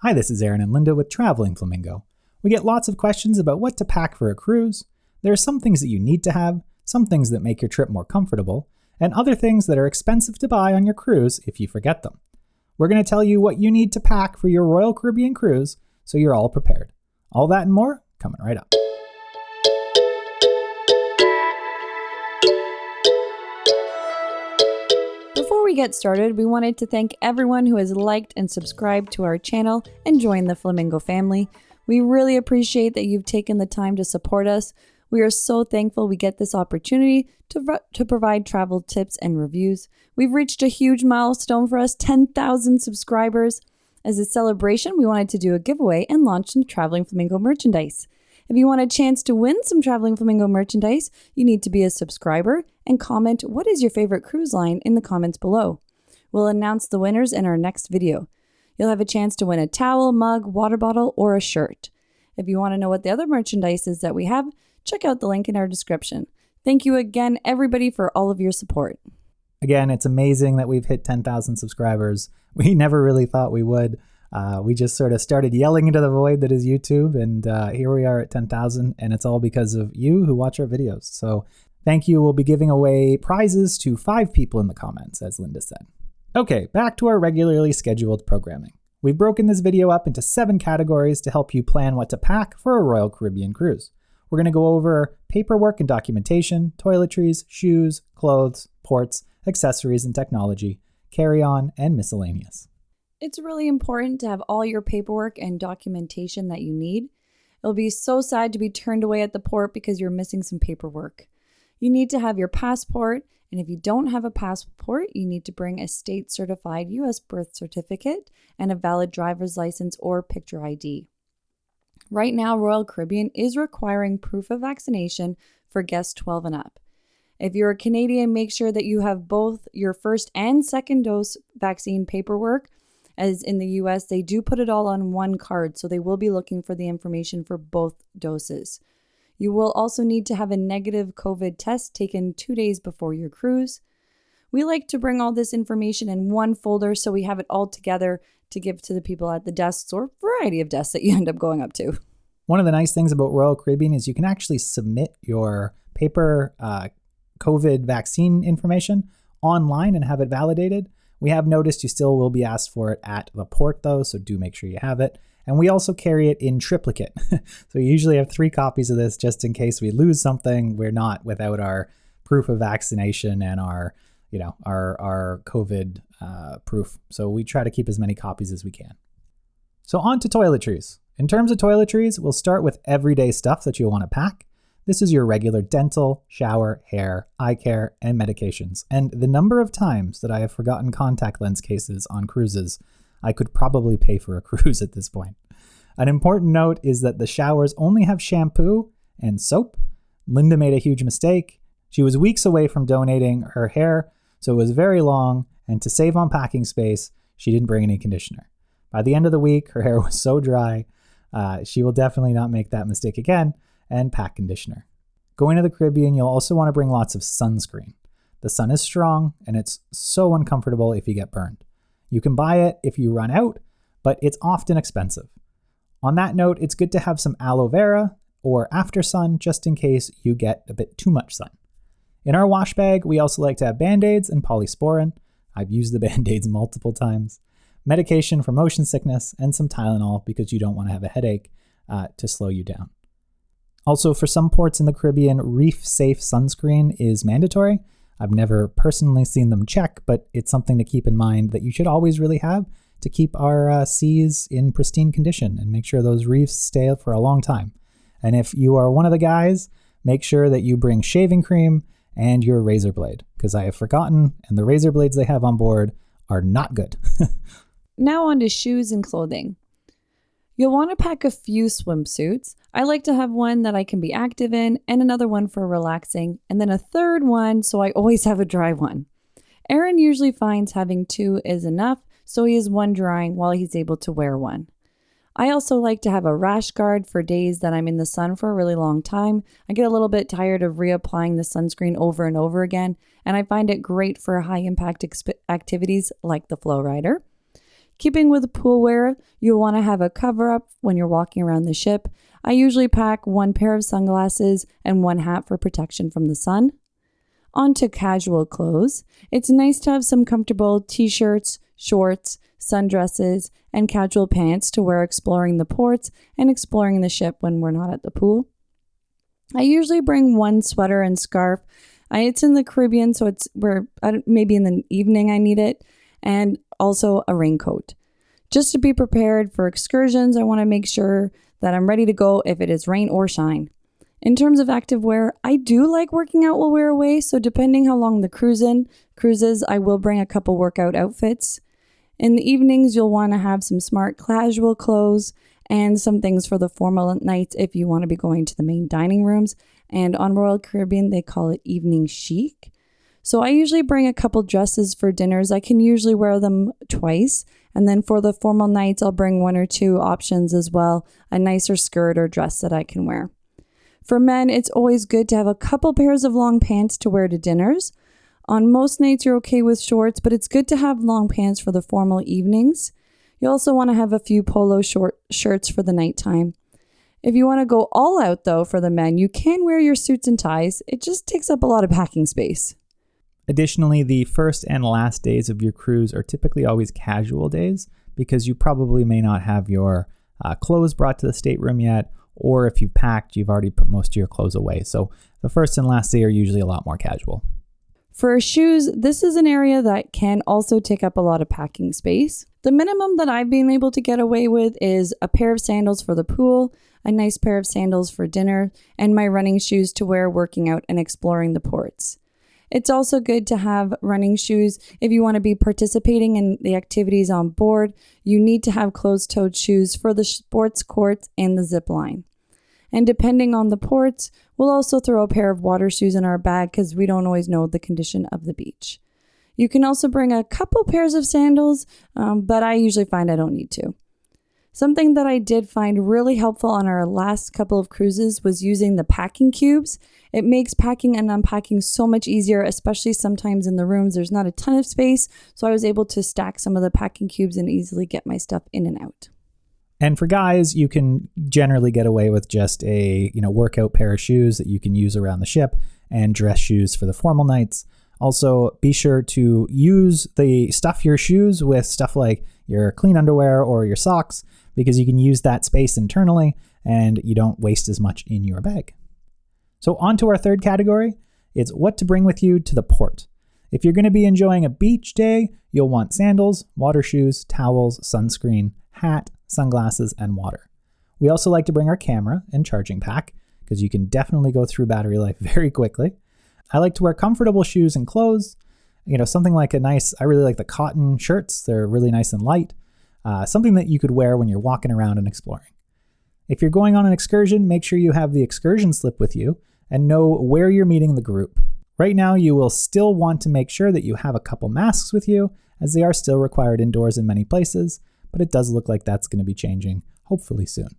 Hi, this is Aaron and Linda with Traveling Flamingo. We get lots of questions about what to pack for a cruise. There are some things that you need to have, some things that make your trip more comfortable, and other things that are expensive to buy on your cruise if you forget them. We're going to tell you what you need to pack for your Royal Caribbean cruise so you're all prepared. All that and more coming right up. Before we get started, we wanted to thank everyone who has liked and subscribed to our channel and joined the Flamingo family. We really appreciate that you've taken the time to support us. We are so thankful we get this opportunity to provide travel tips and reviews. We've reached a huge milestone for us, 10,000 subscribers. As a celebration, we wanted to do a giveaway and launch some Traveling Flamingo merchandise. If you want a chance to win some Traveling Flamingo merchandise, you need to be a subscriber and comment what is your favorite cruise line in the comments below. We'll announce the winners in our next video. You'll have a chance to win a towel, mug, water bottle, or a shirt. If you want to know what the other merchandise is that we have, check out the link in our description. Thank you again, everybody, for all of your support. Again, it's amazing that we've hit 10,000 subscribers. We never really thought we would. We just sort of started yelling into the void that is YouTube, and here we are at 10,000, and it's all because of you who watch our videos. So thank you. We'll be giving away prizes to 5 people in the comments, as Linda said. Okay, back to our regularly scheduled programming. We've broken this video up into 7 categories to help you plan what to pack for a Royal Caribbean cruise. We're going to go over paperwork and documentation, toiletries, shoes, clothes, ports, accessories and technology, carry-on, and miscellaneous. It's really important to have all your paperwork and documentation that you need. It'll be so sad to be turned away at the port because you're missing some paperwork. You need to have your passport, and if you don't have a passport, you need to bring a state-certified U.S. birth certificate and a valid driver's license or picture ID. Right now, Royal Caribbean is requiring proof of vaccination for guests 12 and up. If you're a Canadian, make sure that you have both your first and second dose vaccine paperwork. As in the US, they do put it all on one card, so they will be looking for the information for both doses. You will also need to have a negative COVID test taken 2 days before your cruise. We like to bring all this information in one folder so we have it all together to give to the people at the desks or variety of desks that you end up going up to. One of the nice things about Royal Caribbean is you can actually submit your paper COVID vaccine information online and have it validated. We have noticed you still will be asked for it at the port though, so do make sure you have it. And we also carry it in triplicate. So we usually have 3 copies of this just in case we lose something. We're not without our proof of vaccination and our COVID proof. So we try to keep as many copies as we can. So on to toiletries. In terms of toiletries, we'll start with everyday stuff that you'll want to pack. This is your regular dental, shower, hair, eye care, and medications. And the number of times that I have forgotten contact lens cases on cruises, I could probably pay for a cruise at this point. An important note is that the showers only have shampoo and soap. Linda made a huge mistake. She was weeks away from donating her hair, so it was very long, and to save on packing space, she didn't bring any conditioner. By the end of the week, her hair was so dry, she will definitely not make that mistake again, and pack conditioner. Going to the Caribbean, you'll also want to bring lots of sunscreen. The sun is strong, and it's so uncomfortable if you get burned. You can buy it if you run out, but it's often expensive. On that note, it's good to have some aloe vera or after sun just in case you get a bit too much sun. In our wash bag, we also like to have bandaids and polysporin. I've used the bandaids multiple times. Medication for motion sickness and some Tylenol because you don't want to have a headache to slow you down. Also, for some ports in the Caribbean, reef-safe sunscreen is mandatory. I've never personally seen them check, but it's something to keep in mind that you should always really have to keep our seas in pristine condition and make sure those reefs stay for a long time. And if you are one of the guys, make sure that you bring shaving cream and your razor blade, because I have forgotten, and the razor blades they have on board are not good. Now on to shoes and clothing. You'll want to pack a few swimsuits. I like to have one that I can be active in and another one for relaxing, and then a third one so I always have a dry one. Aaron usually finds having 2 is enough, so he has one drying while he's able to wear one. I also like to have a rash guard for days that I'm in the sun for a really long time. I get a little bit tired of reapplying the sunscreen over and over again, and I find it great for high impact activities like the flow rider. Keeping with pool wear, you'll want to have a cover up when you're walking around the ship. I usually pack 1 pair of sunglasses and 1 hat for protection from the sun. On to casual clothes. It's nice to have some comfortable t-shirts, shorts, sundresses, and casual pants to wear exploring the ports and exploring the ship when we're not at the pool. I usually bring 1 sweater and scarf. It's in the Caribbean, so maybe in the evening I need it, and also a raincoat. Just to be prepared for excursions, I want to make sure that I'm ready to go if it is rain or shine. In terms of active wear, I do like working out while we're away, so depending how long the cruises, I will bring a couple workout outfits. In the evenings, you'll want to have some smart casual clothes and some things for the formal nights if you want to be going to the main dining rooms. And on Royal Caribbean, they call it evening chic. So I usually bring a couple dresses for dinners. I can usually wear them twice. And then for the formal nights, I'll bring 1 or 2 options as well, a nicer skirt or dress that I can wear. For men, it's always good to have a couple pairs of long pants to wear to dinners. On most nights, you're okay with shorts, but it's good to have long pants for the formal evenings. You also want to have a few polo short shirts for the nighttime. If you want to go all out, though, for the men, you can wear your suits and ties. It just takes up a lot of packing space. Additionally, the first and last days of your cruise are typically always casual days because you probably may not have your clothes brought to the stateroom yet, or if you've packed, you've already put most of your clothes away. So the first and last day are usually a lot more casual. For shoes, this is an area that can also take up a lot of packing space. The minimum that I've been able to get away with is a pair of sandals for the pool, a nice pair of sandals for dinner, and my running shoes to wear working out and exploring the ports. It's also good to have running shoes if you want to be participating in the activities on board. You need to have closed-toed shoes for the sports courts and the zip line. And depending on the ports, we'll also throw a pair of water shoes in our bag because we don't always know the condition of the beach. You can also bring a couple pairs of sandals, but I usually find I don't need to. Something that I did find really helpful on our last couple of cruises was using the packing cubes. It makes packing and unpacking so much easier, especially sometimes in the rooms there's not a ton of space, so I was able to stack some of the packing cubes and easily get my stuff in and out. And for guys, you can generally get away with just a workout pair of shoes that you can use around the ship and dress shoes for the formal nights. Also, be sure to stuff your shoes with stuff like your clean underwear or your socks because you can use that space internally and you don't waste as much in your bag. So on to our third category. It's what to bring with you to the port. If you're going to be enjoying a beach day, you'll want sandals, water shoes, towels, sunscreen, hat, sunglasses, and water. We also like to bring our camera and charging pack because you can definitely go through battery life very quickly. I like to wear comfortable shoes and clothes. Something like I really like the cotton shirts. They're really nice and light. Something that you could wear when you're walking around and exploring. If you're going on an excursion, make sure you have the excursion slip with you and know where you're meeting the group. Right now, you will still want to make sure that you have a couple masks with you, as they are still required indoors in many places, but it does look like that's going to be changing, hopefully soon.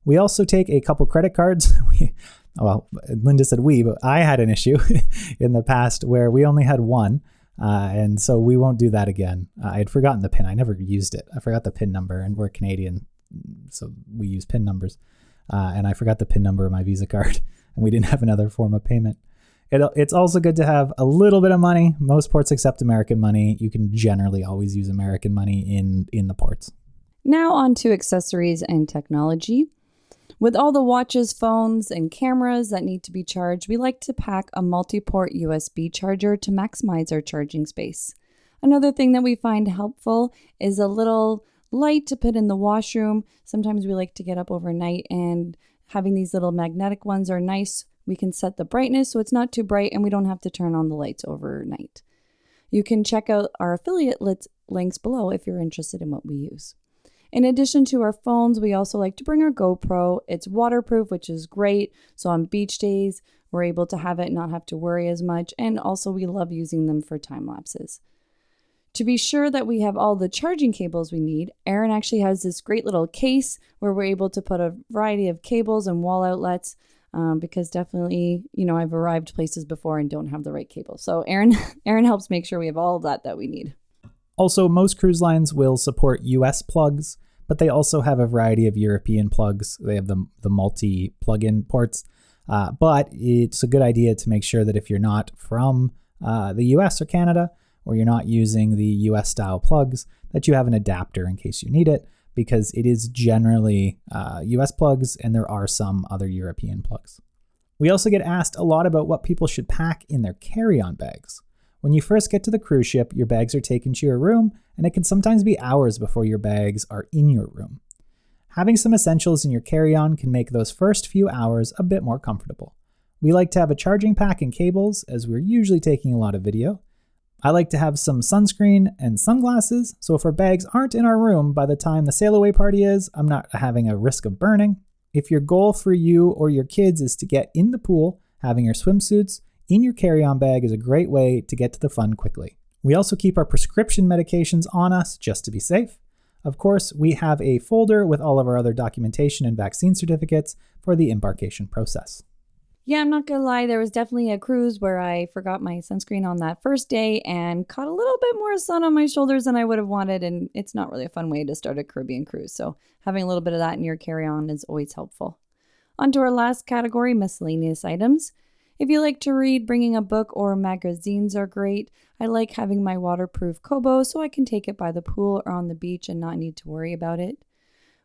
We also take a couple credit cards. Linda said but I had an issue in the past where we only had one, and so we won't do that again. I had forgotten the PIN. I never used it. I forgot the PIN number, and we're Canadian, so we use PIN numbers. And I forgot the PIN number of my Visa card, and we didn't have another form of payment. It's also good to have a little bit of money. Most ports accept American money. You can generally always use American money in the ports. Now on to accessories and technology. With all the watches, phones, and cameras that need to be charged, we like to pack a multi-port USB charger to maximize our charging space. Another thing that we find helpful is a little light to put in the washroom. Sometimes we like to get up overnight, and having these little magnetic ones are nice. We can set the brightness so it's not too bright, and we don't have to turn on the lights overnight. You can check out our affiliate links below if you're interested in what we use. In addition to our phones, we also like to bring our GoPro. It's waterproof, which is great. So on beach days, we're able to have it and not have to worry as much. And also we love using them for time lapses. To be sure that we have all the charging cables we need, Erin actually has this great little case where we're able to put a variety of cables and wall outlets because definitely, I've arrived places before and don't have the right cable. So Erin helps make sure we have all of that we need. Also, most cruise lines will support US plugs, but they also have a variety of European plugs. They have the multi plug-in ports. But it's a good idea to make sure that if you're not from the US or Canada, or you're not using the US style plugs, that you have an adapter in case you need it, because it is generally US plugs and there are some other European plugs. We also get asked a lot about what people should pack in their carry-on bags. When you first get to the cruise ship, your bags are taken to your room, and it can sometimes be hours before your bags are in your room. Having some essentials in your carry-on can make those first few hours a bit more comfortable. We like to have a charging pack and cables, as we're usually taking a lot of video. I like to have some sunscreen and sunglasses, so if our bags aren't in our room by the time the sail away party is, I'm not having a risk of burning. If your goal for you or your kids is to get in the pool, having your swimsuits in your carry-on bag is a great way to get to the fun quickly. We also keep our prescription medications on us just to be safe. Of course, we have a folder with all of our other documentation and vaccine certificates for the embarkation process. Yeah, I'm not gonna lie, there was definitely a cruise where I forgot my sunscreen on that first day and caught a little bit more sun on my shoulders than I would have wanted, and it's not really a fun way to start a Caribbean cruise, so having a little bit of that in your carry-on is always helpful. On to our last category, miscellaneous items. If you like to read, bringing a book or magazines are great. I like having my waterproof Kobo so I can take it by the pool or on the beach and not need to worry about it.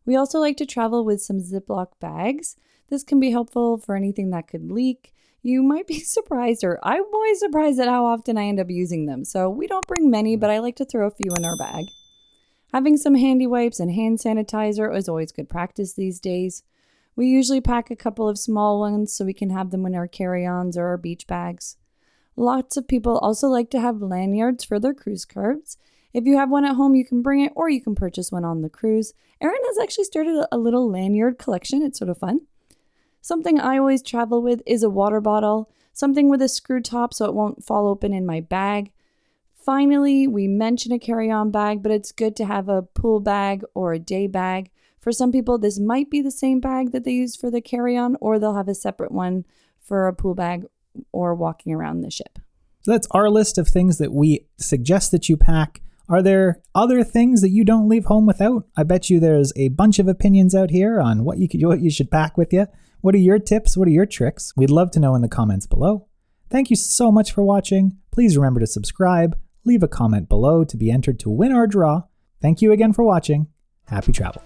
We also like to travel with some Ziploc bags. This can be helpful for anything that could leak. You might be surprised, or I'm always surprised at how often I end up using them. So we don't bring many, but I like to throw a few in our bag. Having some handy wipes and hand sanitizer is always good practice these days. We usually pack a couple of small ones so we can have them in our carry-ons or our beach bags. Lots of people also like to have lanyards for their cruise cards. If you have one at home, you can bring it, or you can purchase one on the cruise. Erin has actually started a little lanyard collection. It's sort of fun. Something I always travel with is a water bottle, something with a screw top so it won't fall open in my bag. Finally, we mention a carry-on bag, but it's good to have a pool bag or a day bag. For some people, this might be the same bag that they use for the carry-on, or they'll have a separate one for a pool bag or walking around the ship. So that's our list of things that we suggest that you pack. Are there other things that you don't leave home without? I bet you there's a bunch of opinions out here on what you should pack with you. What are your tips? What are your tricks? We'd love to know in the comments below. Thank you so much for watching. Please remember to subscribe, leave a comment below to be entered to win our draw. Thank you again for watching. Happy travel.